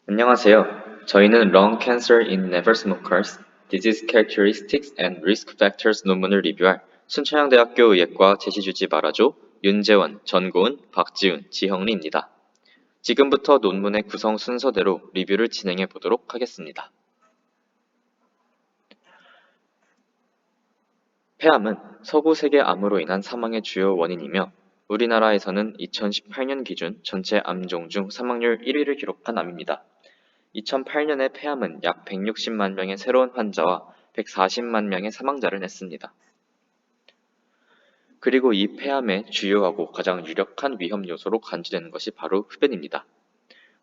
안녕하세요. 저희는 Lung Cancer in Never Smokers, Disease Characteristics and Risk Factors 논문을 리뷰할 순천향대학교 의예과 제시주지 말아줘 윤재원, 전고은, 박지훈, 지형리입니다. 지금부터 논문의 구성 순서대로 리뷰를 진행해 보도록 하겠습니다. 폐암은 서구 세계 암으로 인한 사망의 주요 원인이며 우리나라에서는 2018년 기준 전체 암종 중 사망률 1위를 기록한 암입니다. 2008년에 폐암은 약 160만 명의 새로운 환자와 140만 명의 사망자를 냈습니다. 그리고 이 폐암의 주요하고 가장 유력한 위험 요소로 간주되는 것이 바로 흡연입니다.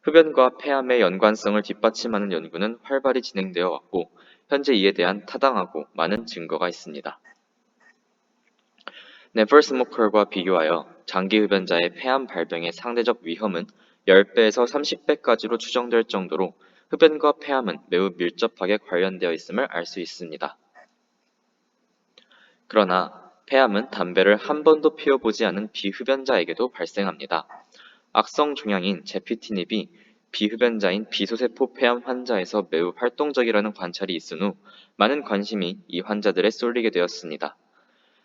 흡연과 폐암의 연관성을 뒷받침하는 연구는 활발히 진행되어 왔고 현재 이에 대한 타당하고 많은 증거가 있습니다. Never Smoker과 비교하여 장기 흡연자의 폐암 발병의 상대적 위험은 10배에서 30배까지로 추정될 정도로 흡연과 폐암은 매우 밀접하게 관련되어 있음을 알 수 있습니다. 그러나 폐암은 담배를 한 번도 피워보지 않은 비흡연자에게도 발생합니다. 악성 종양인 제피티닙이 비흡연자인 비소세포 폐암 환자에서 매우 활동적이라는 관찰이 있은 후 많은 관심이 이 환자들에 쏠리게 되었습니다.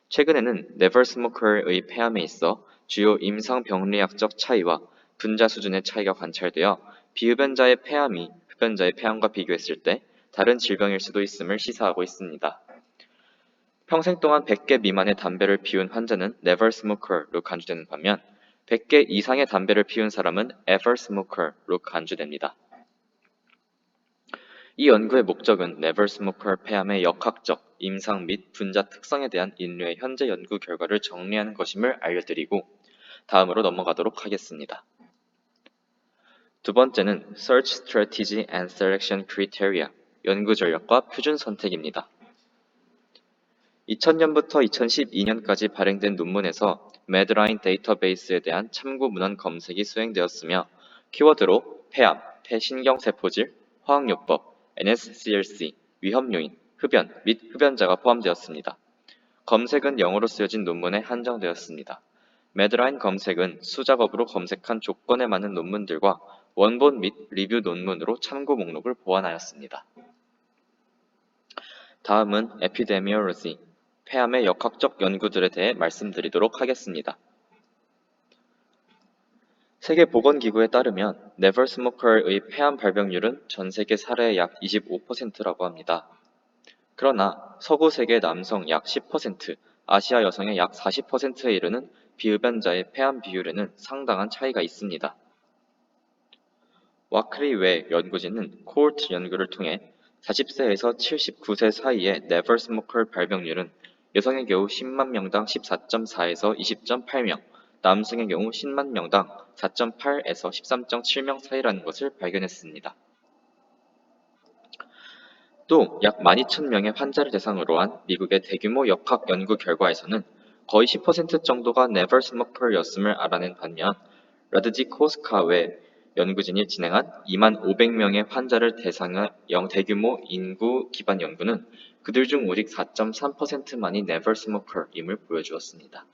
최근에는 Never Smoker의 폐암에 있어 주요 임상병리학적 차이와 분자 수준의 차이가 관찰되어 비흡연자의 폐암이 흡연자의 폐암과 비교했을 때 다른 질병일 수도 있음을 시사하고 있습니다. 평생 동안 100개 미만의 담배를 피운 환자는 Never Smoker로 간주되는 반면 100개 이상의 담배를 피운 사람은 Ever Smoker로 간주됩니다. 이 연구의 목적은 Never Smoker 폐암의 역학적, 임상 및 분자 특성에 대한 인류의 현재 연구 결과를 정리하는 것임을 알려드리고 다음으로 넘어가도록 하겠습니다. 두 번째는 Search Strategy and Selection Criteria, 연구 전략과 표준 선택입니다. 2000년부터 2012년까지 발행된 논문에서 Medline 데이터베이스에 대한 참고 문헌 검색이 수행되었으며 키워드로 폐암, 폐신경세포질, 화학요법, NSCLC, 위험요인, 흡연 및 흡연자가 포함되었습니다. 검색은 영어로 쓰여진 논문에 한정되었습니다. Medline 검색은 수작업으로 검색한 조건에 맞는 논문들과 원본 및 리뷰 논문으로 참고 목록을 보완하였습니다. 다음은 Epidemiology, 폐암의 역학적 연구들에 대해 말씀드리도록 하겠습니다. 세계보건기구에 따르면 Never Smoker의 폐암 발병률은 전 세계 사례의 약 25%라고 합니다. 그러나 서구 세계 남성 약 10%, 아시아 여성의 약 40%에 이르는 비흡연자의 폐암 비율에는 상당한 차이가 있습니다. 와크리 외 연구진은 코홀트 연구를 통해 40세에서 79세 사이의 Never Smoker 발병률은 여성의 경우 10만 명당 14.4에서 20.8명, 남성의 경우 10만 명당 4.8에서 13.7명 사이라는 것을 발견했습니다. 또 약 12,000명의 환자를 대상으로 한 미국의 대규모 역학 연구 결과에서는 거의 10% 정도가 Never Smoker였음을 알아낸 반면 라드지 코스카 외 연구진이 진행한 2만 500명의 환자를 대상한 대규모 인구 기반 연구는 그들 중 오직 4.3%만이 Never Smoker임을 보여주었습니다.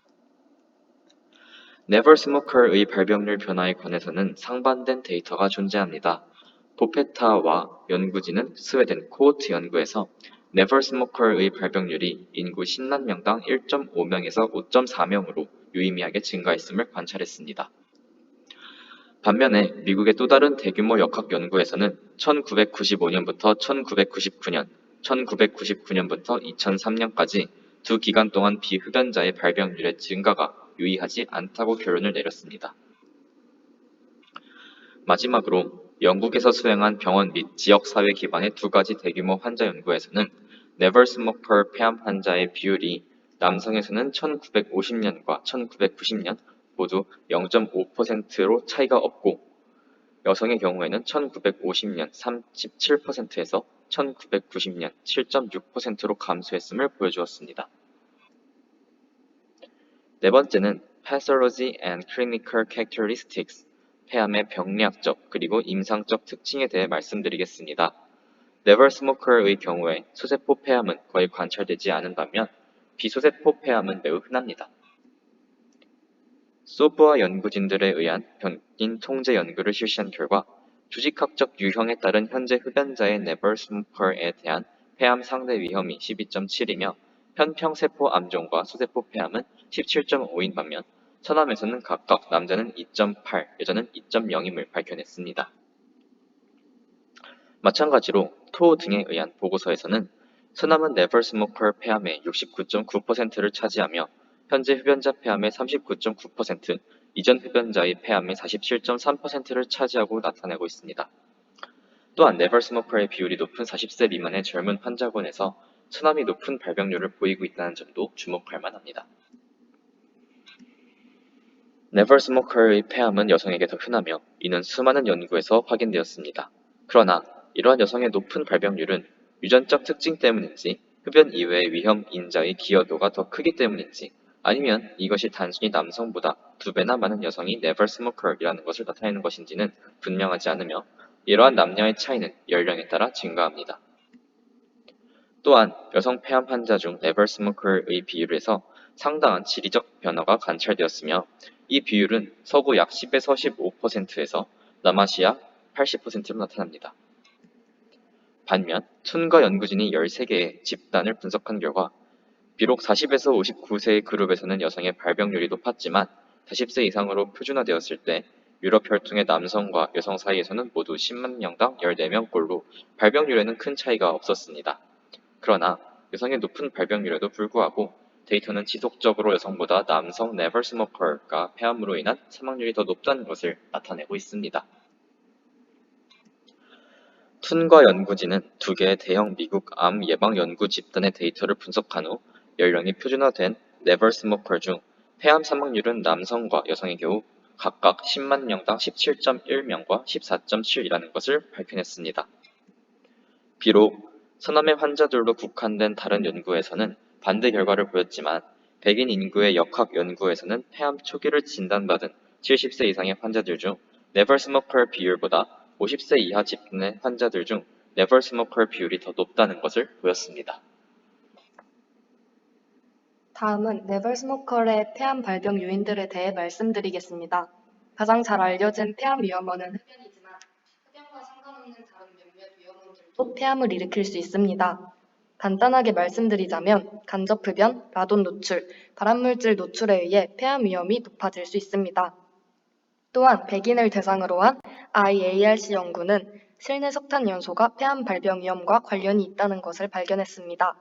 Never Smoker의 발병률 변화에 관해서는 상반된 데이터가 존재합니다. 보페타와 연구진은 스웨덴 코호트 연구에서 Never Smoker의 발병률이 인구 10만 명당 1.5명에서 5.4명으로 유의미하게 증가했음을 관찰했습니다. 반면에 미국의 또 다른 대규모 역학 연구에서는 1995년부터 1999년, 1999년부터 2003년까지 두 기간 동안 비흡연자의 발병률의 증가가 유의하지 않다고 결론을 내렸습니다. 마지막으로 영국에서 수행한 병원 및 지역사회 기반의 두 가지 대규모 환자 연구에서는 Never Smoker 폐암 환자의 비율이 남성에서는 1950년과 1990년 모두 0.5%로 차이가 없고 여성의 경우에는 1950년 37%에서 1990년 7.6%로 감소했음을 보여주었습니다. 네 번째는 Pathology and Clinical Characteristics, 폐암의 병리학적 그리고 임상적 특징에 대해 말씀드리겠습니다. Never Smoker의 경우에 소세포 폐암은 거의 관찰되지 않은 반면 비소세포 폐암은 매우 흔합니다. 소브와 연구진들에 의한 병인 통제 연구를 실시한 결과 주식학적 유형에 따른 현재 흡연자의 never smoker에 대한 폐암 상대 위험이 12.7이며 편평세포 암종과 수세포 폐암은 17.5인 반면 서남에서는 각각 남자는 2.8, 여자는 2.0임을 밝혀냈습니다. 마찬가지로 토 등에 의한 보고서에서는 서남은 never smoker 폐암의 69.9%를 차지하며 현재 흡연자 폐암의 39.9%, 이전 흡연자의 폐암의 47.3%를 차지하고 나타내고 있습니다. 또한 never smoker의 비율이 높은 40세 미만의 젊은 환자군에서 서남이 높은 발병률을 보이고 있다는 점도 주목할 만합니다. never smoker의 폐암은 여성에게 더 흔하며 이는 수많은 연구에서 확인되었습니다. 그러나 이러한 여성의 높은 발병률은 유전적 특징 때문인지 흡연 이외의 위험 인자의 기여도가 더 크기 때문인지 아니면 이것이 단순히 남성보다 2배나 많은 여성이 never smoker이라는 것을 나타내는 것인지는 분명하지 않으며 이러한 남녀의 차이는 연령에 따라 증가합니다. 또한 여성 폐암 환자 중 never smoker의 비율에서 상당한 지리적 변화가 관찰되었으며 이 비율은 서구 약 10에서 15%에서 남아시아 80%로 나타납니다. 반면 툰과 연구진이 13개의 집단을 분석한 결과 비록 40에서 59세의 그룹에서는 여성의 발병률이 높았지만 40세 이상으로 표준화되었을 때 유럽 혈통의 남성과 여성 사이에서는 모두 10만 명당 14명꼴로 발병률에는 큰 차이가 없었습니다. 그러나 여성의 높은 발병률에도 불구하고 데이터는 지속적으로 여성보다 남성 never smoker가 폐암으로 인한 사망률이 더 높다는 것을 나타내고 있습니다. 툰과 연구진은 2개의 대형 미국 암 예방 연구 집단의 데이터를 분석한 후 연령이 표준화된 never smoker 중 폐암 사망률은 남성과 여성의 경우 각각 10만 명당 17.1명과 14.7이라는 것을 밝혀냈습니다. 비록 서남의 환자들로 국한된 다른 연구에서는 반대 결과를 보였지만 백인 인구의 역학 연구에서는 폐암 초기를 진단받은 70세 이상의 환자들 중 never smoker 비율보다 50세 이하 집단의 환자들 중 never smoker 비율이 더 높다는 것을 보였습니다. 다음은 never smoker의 폐암 발병 요인들에 대해 말씀드리겠습니다. 가장 잘 알려진 폐암 위험원은 흡연이지만 흡연과 상관없는 다른 몇몇 위험원들도 폐암을 일으킬 수 있습니다. 간단하게 말씀드리자면 간접 흡연, 라돈 노출, 발암물질 노출에 의해 폐암 위험이 높아질 수 있습니다. 또한 백인을 대상으로 한 IARC 연구는 실내 석탄 연소가 폐암 발병 위험과 관련이 있다는 것을 발견했습니다.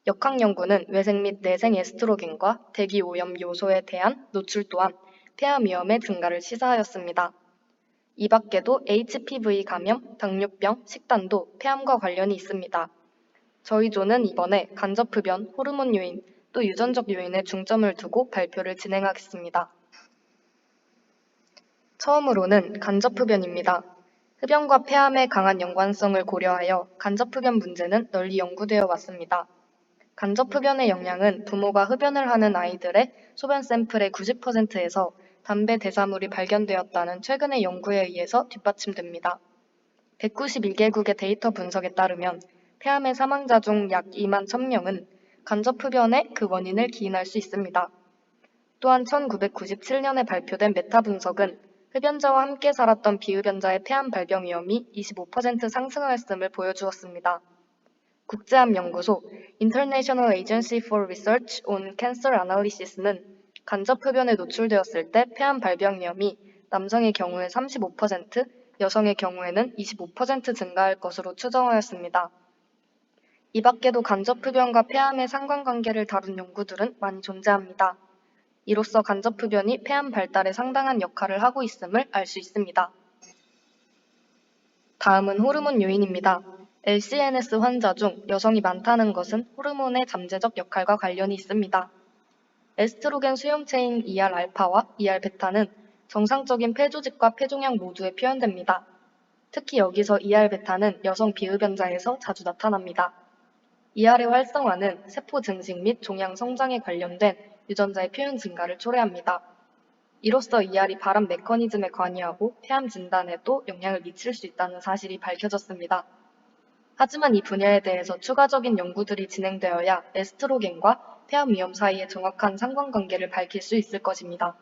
역학 연구는 외생 및 내생 에스트로겐과 대기 오염 요소에 대한 노출 또한 폐암 위험의 증가를 시사하였습니다. 이 밖에도 HPV 감염, 당뇨병, 식단도 폐암과 관련이 있습니다. 저희 조는 이번에 간접 흡연, 호르몬 요인, 또 유전적 요인에 중점을 두고 발표를 진행하겠습니다. 처음으로는 간접 흡연입니다. 흡연과 폐암의 강한 연관성을 고려하여 간접 흡연 문제는 널리 연구되어 왔습니다. 간접 흡연의 영향은 부모가 흡연을 하는 아이들의 소변 샘플의 90%에서 담배 대사물이 발견되었다는 최근의 연구에 의해서 뒷받침됩니다. 191개국의 데이터 분석에 따르면 폐암의 사망자 중 약 2만 1000명은 간접 흡연에 그 원인을 기인할 수 있습니다. 또한 1997년에 발표된 메타 분석은 흡연자와 함께 살았던 비흡연자의 폐암 발병 위험이 25% 상승하였음을 보여주었습니다. 국제암연구소 International Agency for Research on Cancer Analysis는 간접 흡연에 노출되었을 때 폐암 발병 위험이 남성의 경우에 35%, 여성의 경우에는 25% 증가할 것으로 추정하였습니다. 이 밖에도 간접 흡연과 폐암의 상관관계를 다룬 연구들은 많이 존재합니다. 이로써 간접 흡연이 폐암 발달에 상당한 역할을 하고 있음을 알 수 있습니다. 다음은 호르몬 요인입니다. LCNS 환자 중 여성이 많다는 것은 호르몬의 잠재적 역할과 관련이 있습니다. 에스트로겐 수용체인 ER-알파와 ER-베타는 정상적인 폐조직과 폐종양 모두에 표현됩니다. 특히 여기서 ER-베타는 여성 비흡연자에서 자주 나타납니다. ER의 활성화는 세포 증식 및 종양 성장에 관련된 유전자의 표현 증가를 초래합니다. 이로써 ER이 발암 메커니즘에 관여하고 폐암 진단에도 영향을 미칠 수 있다는 사실이 밝혀졌습니다. 하지만 이 분야에 대해서 추가적인 연구들이 진행되어야 에스트로겐과 폐암 위험 사이의 정확한 상관관계를 밝힐 수 있을 것입니다.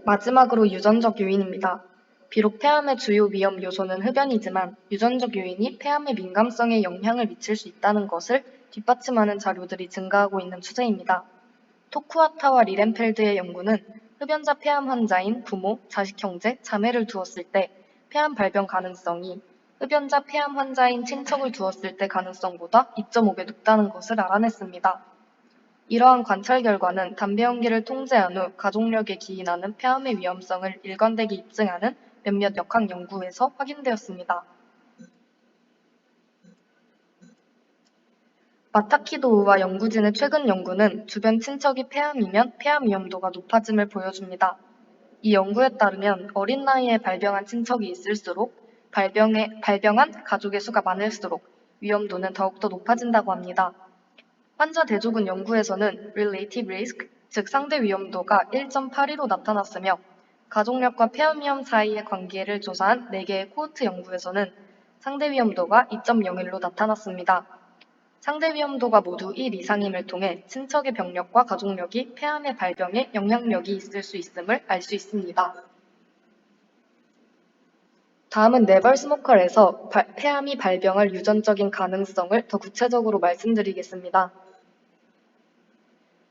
마지막으로 유전적 요인입니다. 비록 폐암의 주요 위험 요소는 흡연이지만 유전적 요인이 폐암의 민감성에 영향을 미칠 수 있다는 것을 뒷받침하는 자료들이 증가하고 있는 추세입니다. 토쿠아타와 리렌펠드의 연구는 흡연자 폐암 환자인 부모, 자식, 형제, 자매를 두었을 때 폐암 발병 가능성이 흡연자 폐암 환자인 친척을 두었을 때 가능성보다 2.5배 높다는 것을 알아냈습니다. 이러한 관찰 결과는 담배 연기를 통제한 후 가족력에 기인하는 폐암의 위험성을 일관되게 입증하는 몇몇 역학 연구에서 확인되었습니다. 마타키도 우와 연구진의 최근 연구는 주변 친척이 폐암이면 폐암 위험도가 높아짐을 보여줍니다. 이 연구에 따르면 어린 나이에 발병한 친척이 있을수록 발병한 가족의 수가 많을수록 위험도는 더욱더 높아진다고 합니다. 환자 대조군 연구에서는 relative risk, 즉 상대 위험도가 1.82로 나타났으며 가족력과 폐암 위험 사이의 관계를 조사한 4개의 코호트 연구에서는 상대 위험도가 2.01로 나타났습니다. 상대 위험도가 모두 1 이상임을 통해 친척의 병력과 가족력이 폐암의 발병에 영향력이 있을 수 있음을 알 수 있습니다. 다음은 네벌 스모커에서 폐암이 발병할 유전적인 가능성을 더 구체적으로 말씀드리겠습니다.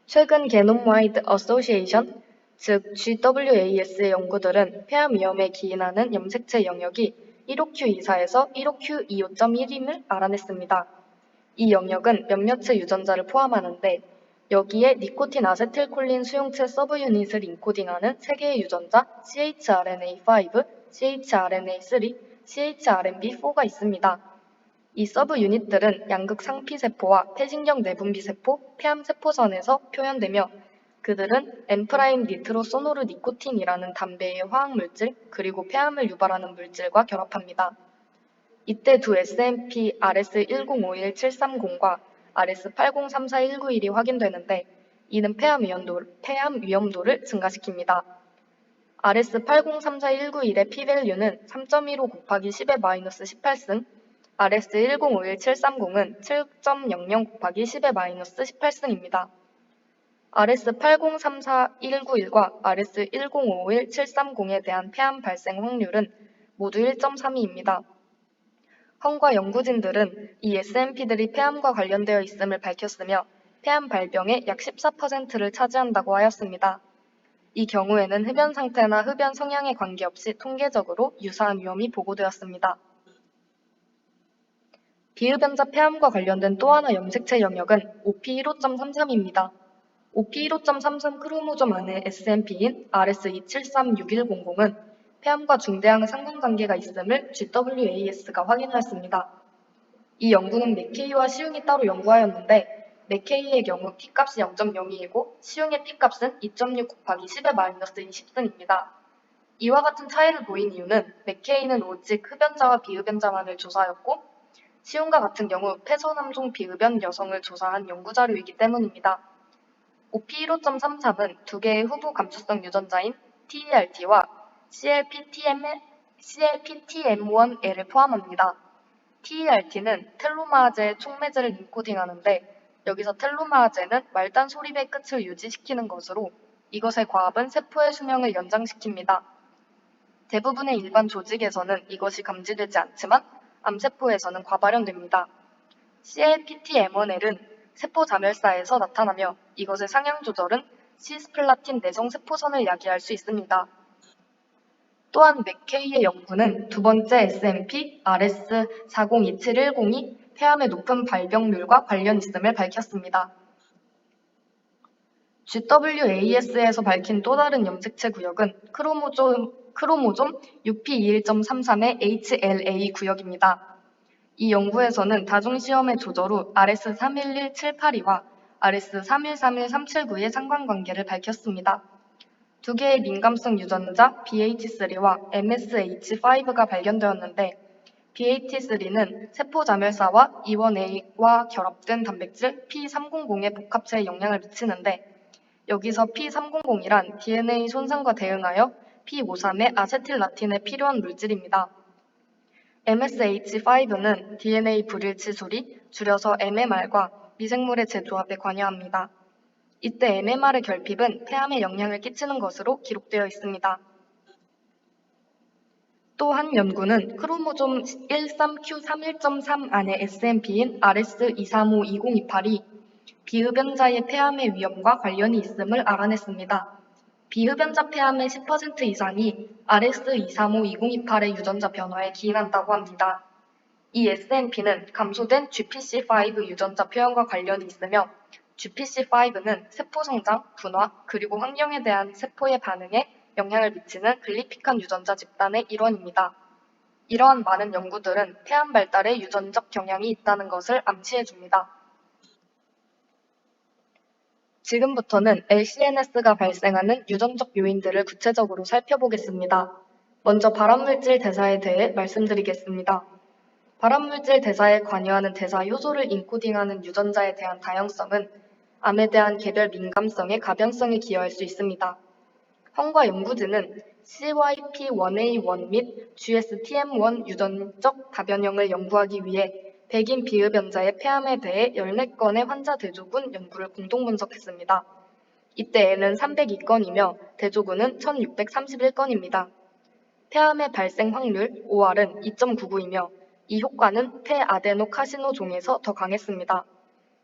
최근 게놈 와이드 어소시에이션, 즉 GWAS의 연구들은 폐암 위험에 기인하는 염색체 영역이 15Q24에서 15Q25.1임을 알아냈습니다. 이 영역은 몇몇의 유전자를 포함하는데 여기에 니코틴 아세틸콜린 수용체 서브유닛을 인코딩하는 3개의 유전자 chRNA5, chRNA3, chRNB4가 있습니다. 이 서브 유닛들은 양극 상피세포와 폐신경 내분비세포, 폐암세포선에서 표현되며 그들은 N'-니트로소노르 니코틴이라는 담배의 화학물질 그리고 폐암을 유발하는 물질과 결합합니다. 이때 두 SMP RS1051730과 RS8034191이 확인되는데 이는 폐암 위험도를 증가시킵니다. RS8034191의 p-value는 3.15 곱하기 10의 마이너스 18승, RS1051-730은 7.00 곱하기 10의 마이너스 18승입니다. RS8034-191과 RS1051-730에 대한 폐암 발생 확률은 모두 1.32입니다. 헝과 연구진들은 이 SNP들이 폐암과 관련되어 있음을 밝혔으며 폐암 발병의 약 14%를 차지한다고 하였습니다. 이 경우에는 흡연 상태나 흡연 성향에 관계없이 통계적으로 유사한 위험이 보고되었습니다. 비흡연자 폐암과 관련된 또 하나 염색체 영역은 OP15.33입니다. OP15.33 크로모좀 안의 SNP인 RS273610은 폐암과 중대한 상관관계가 있음을 GWAS가 확인하였습니다. 이 연구는 맥케이와 시흉이 따로 연구하였는데 맥케이의 경우 P값이 0.02이고 시흉의 P값은 2.6 곱하기 10의 마이너스 20승입니다. 이와 같은 차이를 보인 이유는 맥케이는 오직 흡연자와 비흡연자만을 조사하였고 시흉과 같은 경우 폐소남종 비흡연 여성을 조사한 연구자료이기 때문입니다. OP15.33은 두 개의 후보 감수성 유전자인 TERT와 CLPTM1L을 포함합니다. TERT는 텔로마아제의 촉매제를 인코딩하는데 여기서 텔로마아제는 말단 소립의 끝을 유지시키는 것으로 이것의 과합은 세포의 수명을 연장시킵니다. 대부분의 일반 조직에서는 이것이 감지되지 않지만 암세포에서는 과발현됩니다. CLPTM1L은 세포 자멸사에서 나타나며 이것의 상향 조절은 시스플라틴 내성 세포선을 야기할 수 있습니다. 또한 맥케이의 연구는 두 번째 SMP RS402710이 폐암의 높은 발병률과 관련 있음을 밝혔습니다. GWAS에서 밝힌 또 다른 염색체 구역은 크로모좀 UP21.33의 HLA 구역입니다. 이 연구에서는 다중시험의 조절 후 RS311782와 RS3131-379의 상관관계를 밝혔습니다. 두 개의 민감성 유전자 BH3와 MSH5가 발견되었는데 BH3는 세포자멸사와 E1A와 결합된 단백질 P300의 복합체에 영향을 미치는데 여기서 P300이란 DNA 손상과 대응하여 P53의 아세틸라틴에 필요한 물질입니다. MSH5는 DNA 불일치 소리, 줄여서 MMR과 미생물의 재조합에 관여합니다. 이때 MMR의 결핍은 폐암에 영향을 끼치는 것으로 기록되어 있습니다. 또 한 연구는 크로모좀 13q31.3 안의 SNP인 RS2352028이 비흡연자의 폐암의 위험과 관련이 있음을 알아냈습니다. 비흡연자 폐암의 10% 이상이 RS2352028의 유전자 변화에 기인한다고 합니다. 이 SNP는 감소된 GPC5 유전자 표현과 관련이 있으며 GPC5는 세포 성장, 분화, 그리고 환경에 대한 세포의 반응에 영향을 미치는 글리피칸 유전자 집단의 일원입니다. 이러한 많은 연구들은 폐암 발달에 유전적 경향이 있다는 것을 암시해줍니다. 지금부터는 LCNS가 발생하는 유전적 요인들을 구체적으로 살펴보겠습니다. 먼저 발암물질 대사에 대해 말씀드리겠습니다. 발암물질 대사에 관여하는 대사 효소를 인코딩하는 유전자에 대한 다양성은 암에 대한 개별 민감성의 가변성에 기여할 수 있습니다. 헝과 연구진은 CYP1A1 및 GSTM1 유전적 다변형을 연구하기 위해 백인 비흡연자의 폐암에 대해 14건의 환자 대조군 연구를 공동 분석했습니다. 이때 N은 302건이며 대조군은 1631건입니다. 폐암의 발생 확률 OR은 2.99이며 이 효과는 폐아데노카시노종에서 더 강했습니다.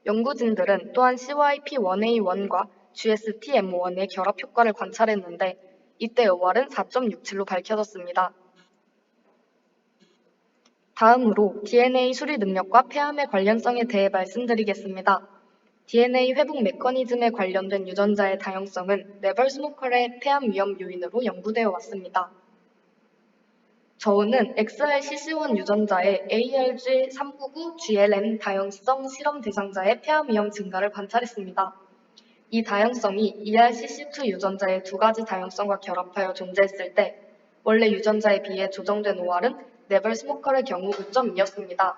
연구진들은 또한 CYP1A1과 GSTM1의 결합 효과를 관찰했는데 이때 OR은 4.67로 밝혀졌습니다. 다음으로 DNA 수리 능력과 폐암의 관련성에 대해 말씀드리겠습니다. DNA 회복 메커니즘에 관련된 유전자의 다양성은 네벌 스모커의 폐암 위험 요인으로 연구되어 왔습니다. 저우는 XRCC1 유전자의 ARG399GLM 다양성 실험 대상자의 폐암 위험 증가를 관찰했습니다. 이 다양성이 ERCC2 유전자의 두 가지 다양성과 결합하여 존재했을 때 원래 유전자에 비해 조정된 OR은 네벌 스모커의 경우 5.2였습니다.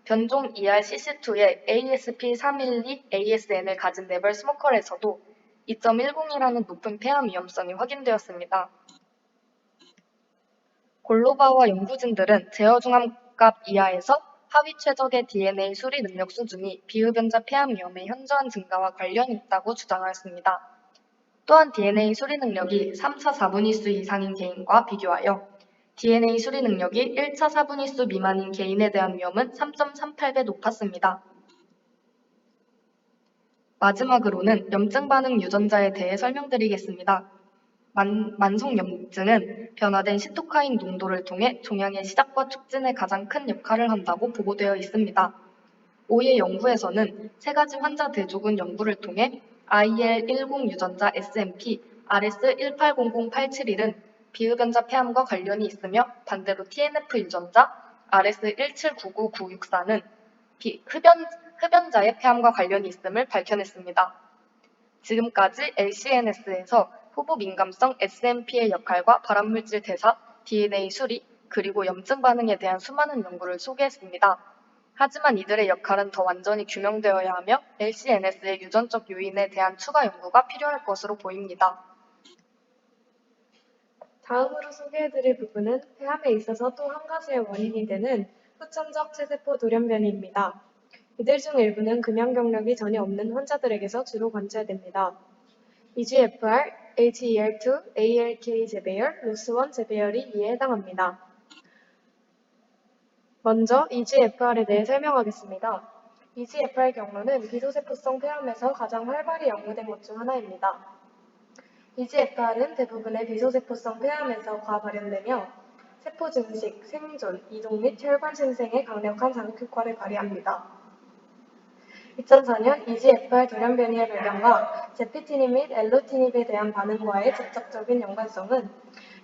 변종 ERCC2의 ASP312ASN을 가진 네벌 스모커에서도 2.10이라는 높은 폐암 위험성이 확인되었습니다. 골로바와 연구진들은 제어중압값 이하에서 하위 최적의 DNA 수리 능력 수준이 비흡연자 폐암 위험의 현저한 증가와 관련이 있다고 주장하였습니다. 또한 DNA 수리 능력이 3차 4분위수 이상인 개인과 비교하여 DNA 수리 능력이 1차 4분위수 미만인 개인에 대한 위험은 3.38배 높았습니다. 마지막으로는 염증 반응 유전자에 대해 설명드리겠습니다. 만성염증은 변화된 시토카인 농도를 통해 종양의 시작과 촉진에 가장 큰 역할을 한다고 보고되어 있습니다. 오의 연구에서는 세 가지 환자 대조군 연구를 통해 IL10 유전자 SNP RS180087은 비흡연자 폐암과 관련이 있으며 반대로 TNF 유전자 RS1799964는 흡연자의 폐암과 관련이 있음을 밝혀냈습니다. 지금까지 LCNS에서 후보 민감성 SNP의 역할과 발암물질 대사, DNA 수리, 그리고 염증 반응에 대한 수많은 연구를 소개했습니다. 하지만 이들의 역할은 더 완전히 규명되어야 하며 LCNS의 유전적 요인에 대한 추가 연구가 필요할 것으로 보입니다. 다음으로 소개해드릴 부분은 폐암에 있어서 또 한 가지의 원인이 되는 후천적 체세포 돌연변이입니다. 이들 중 일부는 금연 경력이 전혀 없는 환자들에게서 주로 관찰됩니다. EGFR, HER2, ALK 재배열, 로스1 재배열이 이에 해당합니다. 먼저 EGFR에 대해 설명하겠습니다. EGFR 경로는 비소세포성 폐암에서 가장 활발히 연구된 것 중 하나입니다. EGFR은 대부분의 비소세포성 폐암에서 과발현되며 세포 증식, 생존, 이동 및 혈관 생생에 강력한 자극 효과를 발휘합니다. 2004년 EGFR 돌연변이의 발견과 제피티닙 및 엘로티닙에 대한 반응과의 직접적인 연관성은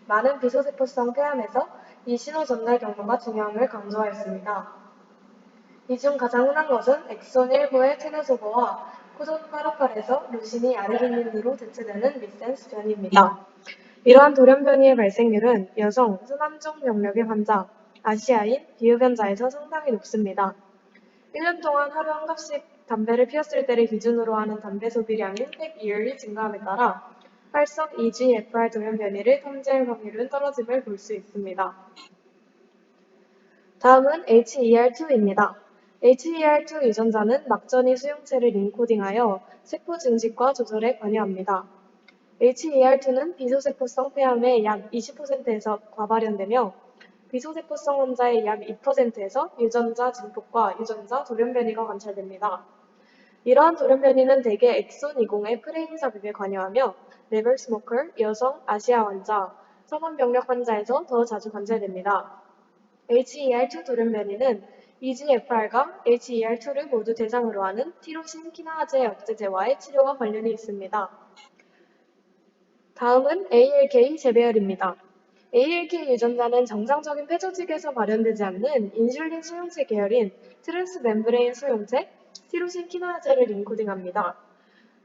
많은 비소세포성 폐암에서 이 신호 전달 경로가 중요함을 강조하였습니다. 이 중 가장 흔한 것은 엑손 1부의 테너소버와 코돈 858에서 루신이 아르기닌으로 대체되는 미센스 변이입니다. 이러한 돌연변이의 발생률은 여성, 순환종 병력의 환자, 아시아인, 비흡연자에서 상당히 높습니다. 1년 동안 하루 한 갑씩 담배를 피웠을 때를 기준으로 하는 담배 소비량인 100이얼이 증가함에 따라 활성 EGFR 돌연변이를 탐지할 확률은 떨어짐을 볼 수 있습니다. 다음은 HER2입니다. HER2 유전자는 막전이 수용체를 인코딩하여 세포 증식과 조절에 관여합니다. HER2는 비소세포성 폐암의 약 20%에서 과발현되며 비소세포성 환자의 약 2%에서 유전자 증폭과 유전자 돌연변이가 관찰됩니다. 이러한 돌연변이는 대개 엑손 20의 프레임 삽입에 관여하며 네버 스모커, 여성, 아시아 환자, 선원병력 환자에서 더 자주 관찰됩니다. HER2 돌연변이는 EGFR과 HER2를 모두 대상으로 하는 티로신 키나아제 억제제와의 치료와 관련이 있습니다. 다음은 ALK 재배열입니다. ALK 유전자는 정상적인 폐조직에서 발현되지 않는 인슐린 수용체 계열인 트랜스멤브레인 수용체, 티로신 키나아제를 인코딩합니다.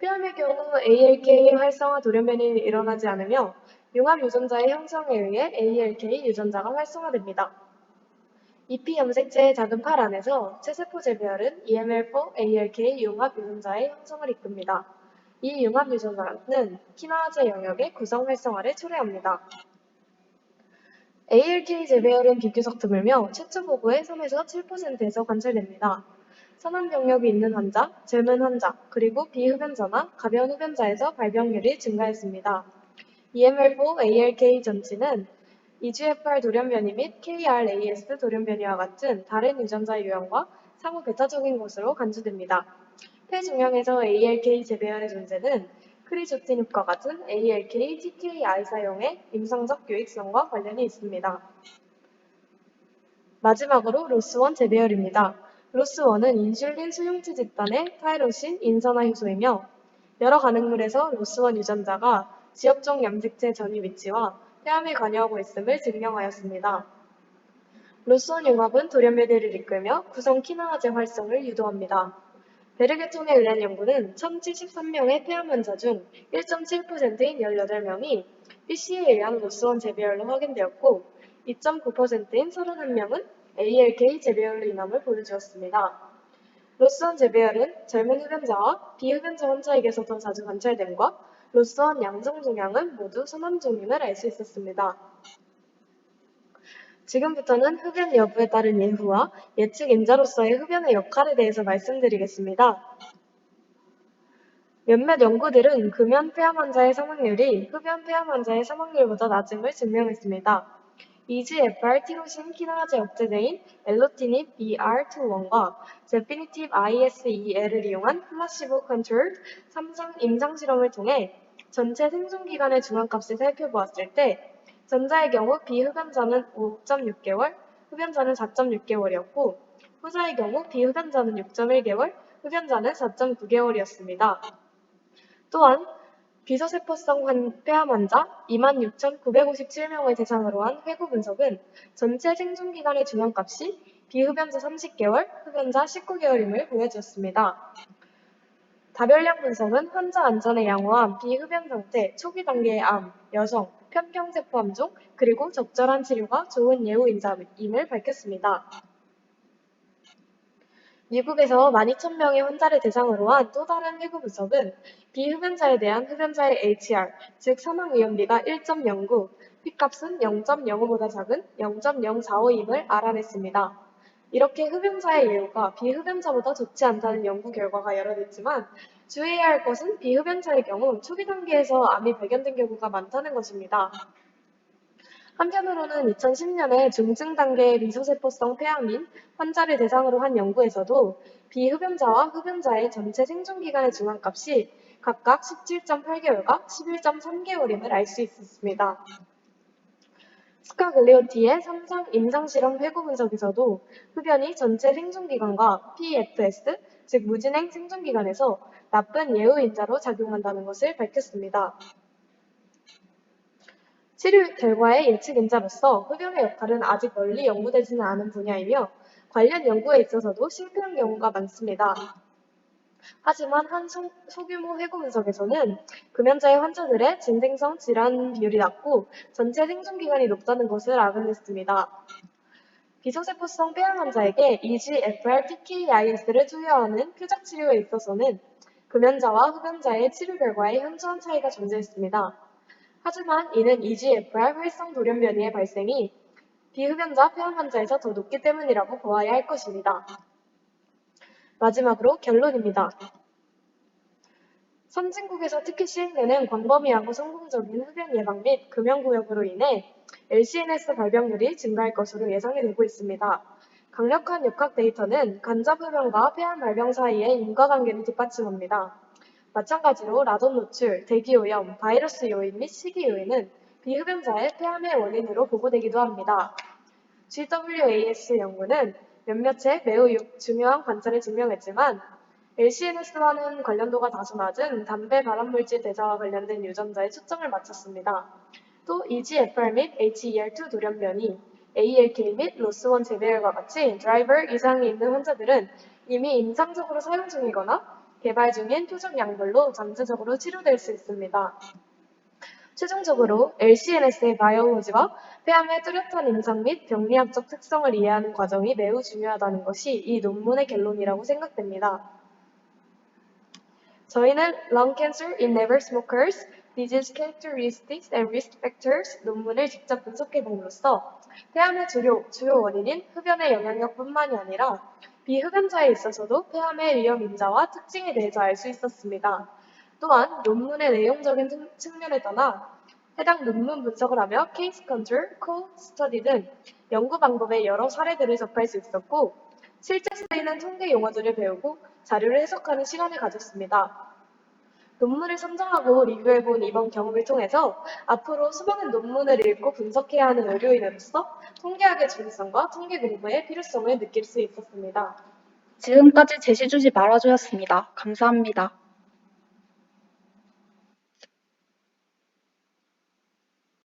폐암의 경우 ALK 활성화 돌연변이는 일어나지 않으며 융합 유전자의 형성에 의해 ALK 유전자가 활성화됩니다. EP 염색체의 작은 팔 안에서 체세포 재배열은 EML4 ALK 융합 유전자의 형성을 이끕니다. 이 융합 유전자는 키나아제 영역의 구성 활성화를 초래합니다. ALK 재배열은 비교적 드물며 최초 보고의 3에서 7%에서 관찰됩니다. 선암 병력이 있는 환자, 젊은 환자, 그리고 비흡연자나 가벼운 흡연자에서 발병률이 증가했습니다. EML4 ALK 전치는 EGFR 돌연변이 및 KRAS 돌연변이와 같은 다른 유전자 유형과 상호 배타적인 것으로 간주됩니다. 폐중형에서 ALK 재배열의 존재는 크리조티닙과 같은 ALK TKI 사용의 임상적 유익성과 관련이 있습니다. 마지막으로 로스1 재배열입니다. 로스1은 인슐린 수용체 집단의 타이로신 인산화 효소이며 여러 가능물에서 로스1 유전자가 지역적 염색체 전이 위치와 폐암에 관여하고 있음을 증명하였습니다. 로스1 융합은 돌연변이를 이끌며 구성 키나아제 활성을 유도합니다. 베르게톤에 의한 연구는 1073명의 폐암 환자 중 1.7%인 18명이 BC에 의한 로스1 재배열로 확인되었고 2.9%인 31명은 ALK 재배열로 인함을 보여주었습니다. 로스1 재배열은 젊은 흡연자와 비흡연자 환자에게서 더 자주 관찰됨과 로스1 양성 종양은 모두 선암종임을 알 수 있었습니다. 지금부터는 흡연 여부에 따른 예후와 예측 인자로서의 흡연의 역할에 대해서 말씀드리겠습니다. 몇몇 연구들은 금연 폐암 환자의 사망률이 흡연 폐암 환자의 사망률보다 낮음을 증명했습니다. EGFR 티로신 키나아제 억제제인 엘로티닙 BR21과 제피니팁 ISEL을 이용한 플라시보 컨트롤 3상 임상 실험을 통해 전체 생존 기간의 중앙값을 살펴보았을 때 전자의 경우 비흡연자는 5.6개월, 흡연자는 4.6개월이었고 후자의 경우 비흡연자는 6.1개월, 흡연자는 4.9개월이었습니다. 또한 비소세포성 폐암 환자 26,957명을 대상으로 한 회고 분석은 전체 생존 기간의 중앙값이 비흡연자 30개월, 흡연자 19개월임을 보여주었습니다. 다별량 분석은 환자 안전을 양호한 비흡연 상태, 초기 단계의 암, 여성, 편경세포암 중 그리고 적절한 치료가 좋은 예후 인자임을 밝혔습니다. 미국에서 12,000명의 환자를 대상으로 한 또 다른 회고 분석은 비흡연자에 대한 흡연자의 HR, 즉 사망 위험비가 1.09, P값은 0.05보다 작은 0.045임을 알아냈습니다. 이렇게 흡연자의 예후가 비흡연자보다 좋지 않다는 연구 결과가 여러 있지만 주의해야 할 것은 비흡연자의 경우 초기 단계에서 암이 발견된 경우가 많다는 것입니다. 한편으로는 2010년에 중증 단계의 미소세포성 폐암인 환자를 대상으로 한 연구에서도 비흡연자와 흡연자의 전체 생존 기간의 중앙값이 각각 17.8개월과 11.3개월임을 알 수 있었습니다. 스카글리오티의 3상 임상실험 회고 분석에서도 흡연이 전체 생존기간과 PFS, 즉 무진행 생존기간에서 나쁜 예후인자로 작용한다는 것을 밝혔습니다. 치료 결과의 예측인자로서 흡연의 역할은 아직 널리 연구되지는 않은 분야이며 관련 연구에 있어서도 실패한 경우가 많습니다. 하지만 한 소규모 회고 분석에서는 금연자의 환자들의 진생성 질환 비율이 낮고 전체 생존 기간이 높다는 것을 알아냈습니다. 비소세포성 폐암 환자에게 EGFR TKIS를 투여하는 표적 치료에 있어서는 금연자와 흡연자의 치료 결과에 현저한 차이가 존재했습니다. 하지만 이는 EGFR 활성 돌연변이의 발생이 비흡연자 폐암 환자에서 더 높기 때문이라고 보아야 할 것입니다. 마지막으로 결론입니다. 선진국에서 특히 시행되는 광범위하고 성공적인 흡연 예방 및 금연구역으로 인해 LCNS 발병률이 증가할 것으로 예상이 되고 있습니다. 강력한 역학 데이터는 간접 흡연과 폐암 발병 사이의 인과관계를 뒷받침합니다. 마찬가지로 라돈 노출, 대기오염, 바이러스 요인 및 식이 요인은 비흡연자의 폐암의 원인으로 보고되기도 합니다. GWAS 연구는 몇몇의 매우 중요한 관찰을 증명했지만 LCNS와는 관련도가 다소 낮은 담배 발암물질 대사와 관련된 유전자에 초점을 맞췄습니다. 또 EGFR 및 HER2 돌연변이, ALK 및 로스1 재배열과 같이 드라이버 이상이 있는 환자들은 이미 임상적으로 사용 중이거나 개발 중인 표적 약물로 잠재적으로 치료될 수 있습니다. 최종적으로 LCNS의 바이올로지와 폐암의 뚜렷한 임상 및 병리학적 특성을 이해하는 과정이 매우 중요하다는 것이 이 논문의 결론이라고 생각됩니다. 저희는 Lung Cancer in Never Smokers, Disease Characteristics and Risk Factors 논문을 직접 분석해봄으로써 폐암의 주요 원인인 흡연의 영향력뿐만이 아니라 비흡연자에 있어서도 폐암의 위험 인자와 특징에 대해서 알 수 있었습니다. 또한 논문의 내용적인 측면을 떠나 해당 논문 분석을 하며 케이스 컨트롤, 코 스터디 등 연구 방법의 여러 사례들을 접할 수 있었고 실제 쓰이는 통계 용어들을 배우고 자료를 해석하는 시간을 가졌습니다. 논문을 선정하고 리뷰해본 이번 경험을 통해서 앞으로 수많은 논문을 읽고 분석해야 하는 의료인으로서 통계학의 중요성과 통계 공부의 필요성을 느낄 수 있었습니다. 지금까지 제시 주지 말아주셨습니다. 감사합니다.